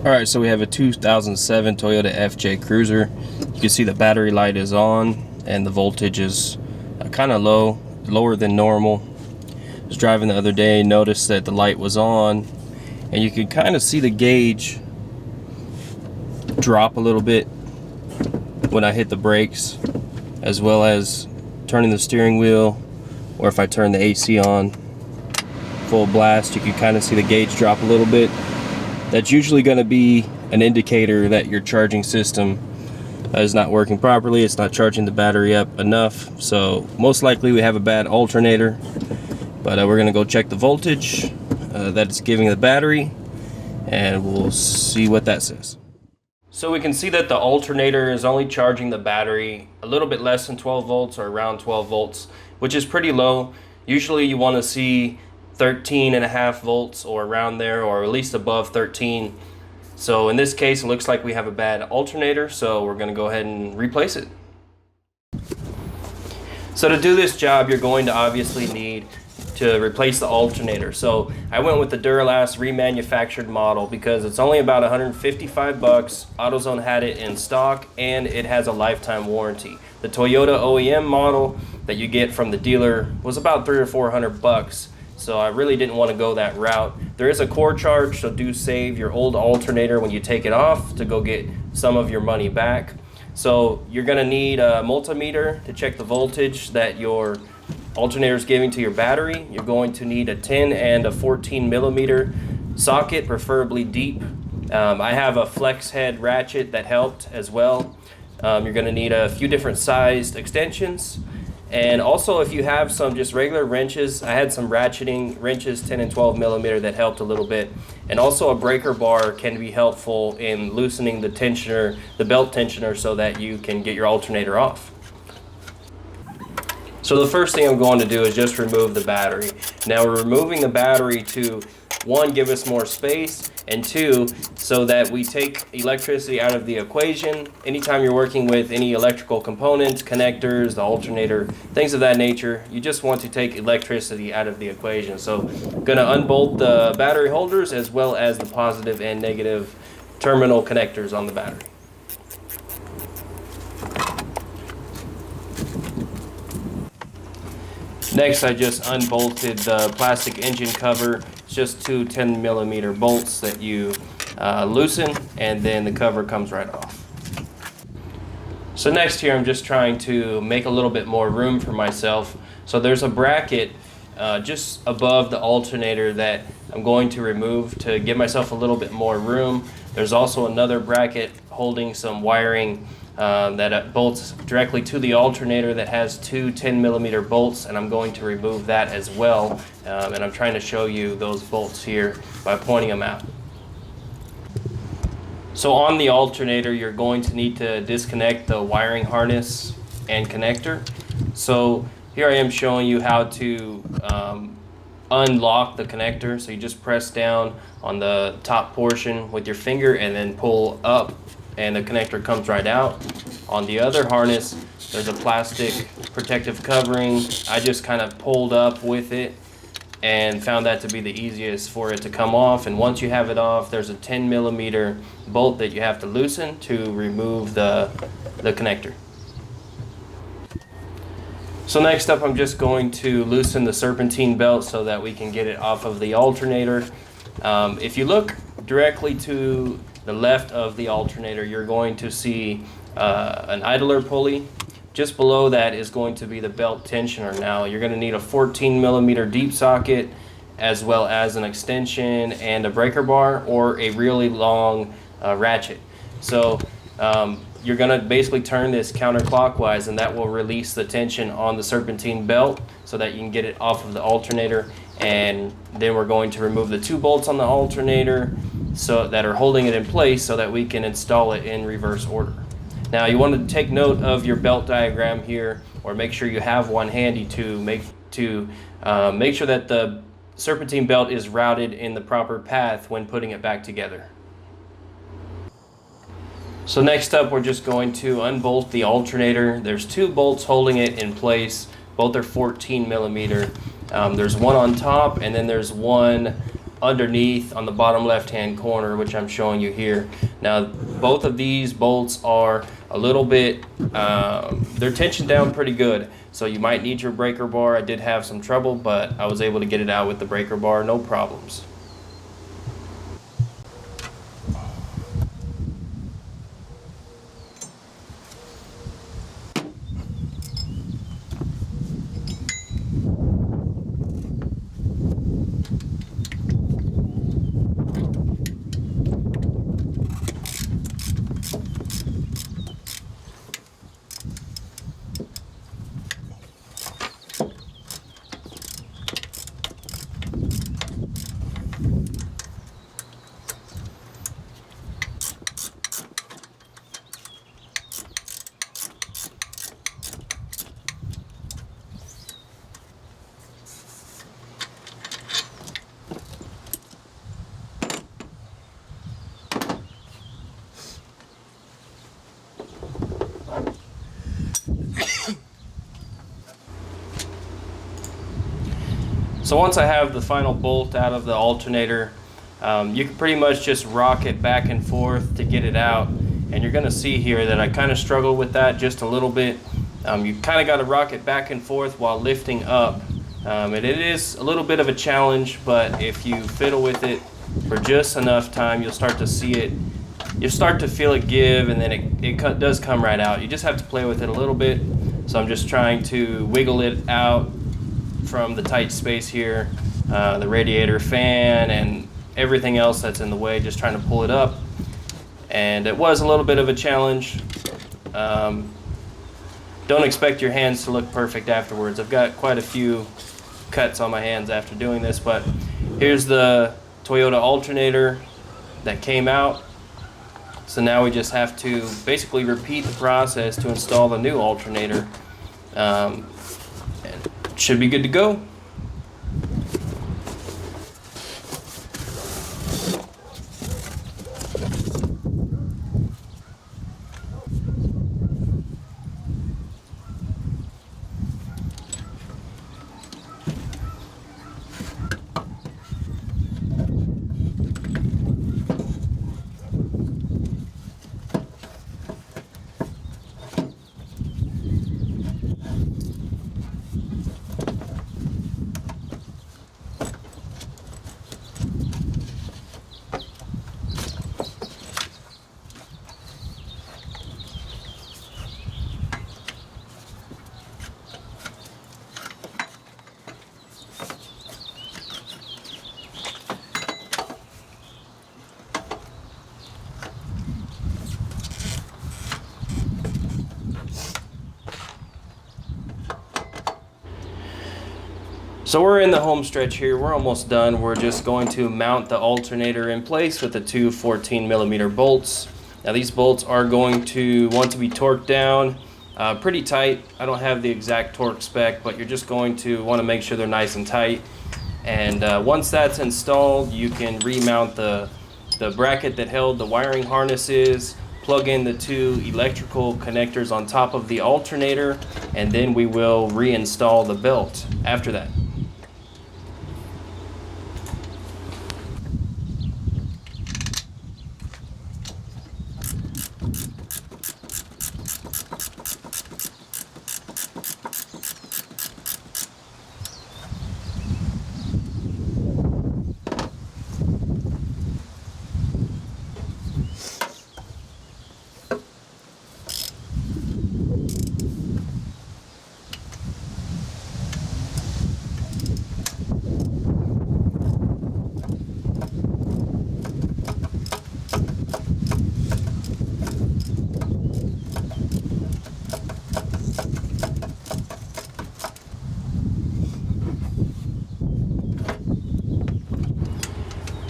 Alright, so we have a 2007 Toyota FJ Cruiser. You can see the battery light is on and the voltage is kind of low, lower than normal. I was driving the other day, noticed that the light was on, and you can kind of see the gauge drop a little bit when I hit the brakes, as well as turning the steering wheel, or if I turn the AC on full blast, you can kind of see the gauge drop a little bit. That's usually going to be an indicator that your charging system is not working properly. It's not charging the battery up enough. So most likely we have a bad alternator. But we're going to go check the voltage that it's giving the battery, and we'll see what that says. So we can see that the alternator is only charging the battery a little bit less than 12 volts or around 12 volts, which is pretty low. Usually you want to see 13.5 volts or around there, or at least above 13. So in this case, it looks like we have a bad alternator, so we're going to go ahead and replace it. So to do this job, you're going to obviously need to replace the alternator. So I went with the Duralast remanufactured model because it's only about 155 bucks. AutoZone had it in stock and it has a lifetime warranty. The Toyota OEM model that you get from the dealer was about 300 or 400 bucks. So I really didn't want to go that route. There is a core charge, so do save your old alternator when you take it off to go get some of your money back. So you're going to need a multimeter to check the voltage that your alternator is giving to your battery. You're going to need a 10 and a 14 millimeter socket, preferably deep. I have a flex head ratchet that helped as well. You're going to need a few different sized extensions. And also, if you have some just regular wrenches, I had some ratcheting wrenches, 10 and 12 millimeter, that helped a little bit. And also a breaker bar can be helpful in loosening the tensioner, the belt tensioner, so that you can get your alternator off. So the first thing I'm going to do is just remove the battery. Now we're removing the battery to, one, give us more space, and two, so that we take electricity out of the equation. Anytime you're working with any electrical components, connectors, the alternator, things of that nature, you just want to take electricity out of the equation. So I'm going to unbolt the battery holders as well as the positive and negative terminal connectors on the battery. Next, I just unbolted the plastic engine cover. It's just two 10 millimeter bolts that you loosen, and then the cover comes right off. So next here, I'm just trying to make a little bit more room for myself. So there's a bracket just above the alternator that I'm going to remove to give myself a little bit more room. There's also another bracket holding some wiring that bolts directly to the alternator that has two 10 millimeter bolts, and I'm going to remove that as well. And I'm trying to show you those bolts here by pointing them out. So on the alternator, you're going to need to disconnect the wiring harness and connector. So here I am showing you how to unlock the connector. So you just press down on the top portion with your finger and then pull up, and the connector comes right out. On the other harness, there's a plastic protective covering. I just kind of pulled up with it and found that to be the easiest for it to come off. And once you have it off, there's a 10 millimeter bolt that you have to loosen to remove the connector. So next up, I'm just going to loosen the serpentine belt so that we can get it off of the alternator. If you look directly to the left of the alternator, you're going to see an idler pulley. Just below that is going to be the belt tensioner. Now you're going to need a 14 millimeter deep socket, as well as an extension and a breaker bar, or a really long ratchet. So you're going to basically turn this counterclockwise, and that will release the tension on the serpentine belt so that you can get it off of the alternator. And then we're going to remove the two bolts on the alternator so that are holding it in place, so that we can install it in reverse order. Now you want to take note of your belt diagram here, or make sure you have one handy to make sure that the serpentine belt is routed in the proper path when putting it back together. So next up, we're just going to unbolt the alternator. There's two bolts holding it in place. Both are 14 millimeter. There's one on top, and then there's one underneath on the bottom left hand corner, which I'm showing you here. Now both of these bolts are a little bit, they're tensioned down pretty good, so you might need your breaker bar. I did have some trouble, but I was able to get it out with the breaker bar, no problems. So once I have the final bolt out of the alternator, you can pretty much just rock it back and forth to get it out. And you're going to see here that I kind of struggle with that just a little bit. You kind of got to rock it back and forth while lifting up. And it is a little bit of a challenge, but if you fiddle with it for just enough time, you'll start to see it. You'll start to feel it give, and then it does come right out. You just have to play with it a little bit. So I'm just trying to wiggle it out from the tight space here, the radiator fan and everything else that's in the way, just trying to pull it up. And it was a little bit of a challenge. Don't expect your hands to look perfect afterwards. I've got quite a few cuts on my hands after doing this, but here's the Toyota alternator that came out. So now we just have to basically repeat the process to install the new alternator. And it should be good to go. So we're in the home stretch here. We're almost done. We're just going to mount the alternator in place with the two 14mm bolts. Now these bolts are going to want to be torqued down pretty tight. I don't have the exact torque spec, but you're just going to want to make sure they're nice and tight. And once that's installed, you can remount the bracket that held the wiring harnesses, plug in the two electrical connectors on top of the alternator, and then we will reinstall the belt after that.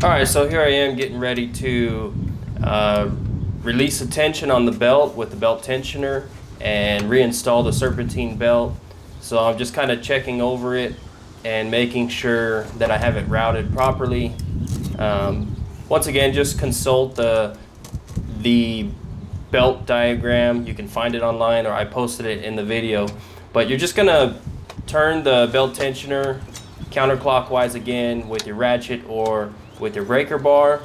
Alright, so here I am getting ready to release the tension on the belt with the belt tensioner and reinstall the serpentine belt. So I'm just kind of checking over it and making sure that I have it routed properly. Once again, just consult the belt diagram. You can find it online, or I posted it in the video. But you're just going to turn the belt tensioner counterclockwise again with your ratchet, or with your breaker bar.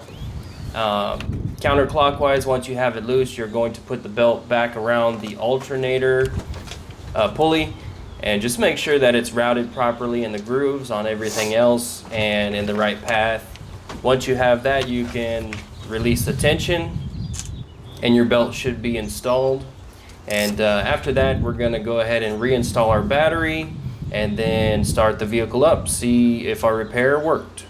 Counterclockwise, once you have it loose, you're going to put the belt back around the alternator pulley, and just make sure that it's routed properly in the grooves on everything else and in the right path. Once you have that, you can release the tension and your belt should be installed. And after that, we're going to go ahead and reinstall our battery and then start the vehicle up, see if our repair worked.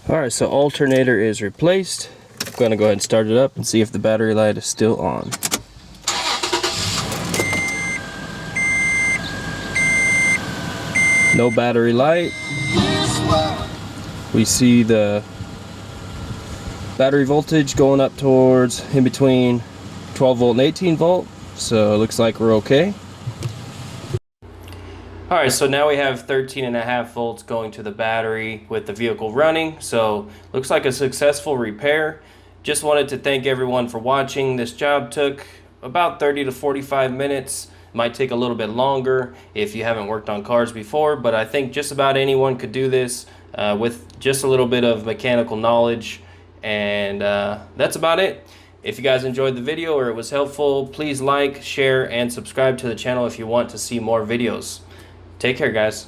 Alright, so alternator is replaced. I'm going to go ahead and start it up and see if the battery light is still on. No battery light. We see the battery voltage going up towards in between 12 volt and 18 volt, so it looks like we're okay. Alright, so now we have 13.5 volts going to the battery with the vehicle running, so looks like a successful repair. Just wanted to thank everyone for watching. This job took about 30 to 45 minutes. Might take a little bit longer if you haven't worked on cars before, but I think just about anyone could do this with just a little bit of mechanical knowledge. And that's about it. If you guys enjoyed the video or it was helpful, please like, share, and subscribe to the channel if you want to see more videos. Take care, guys.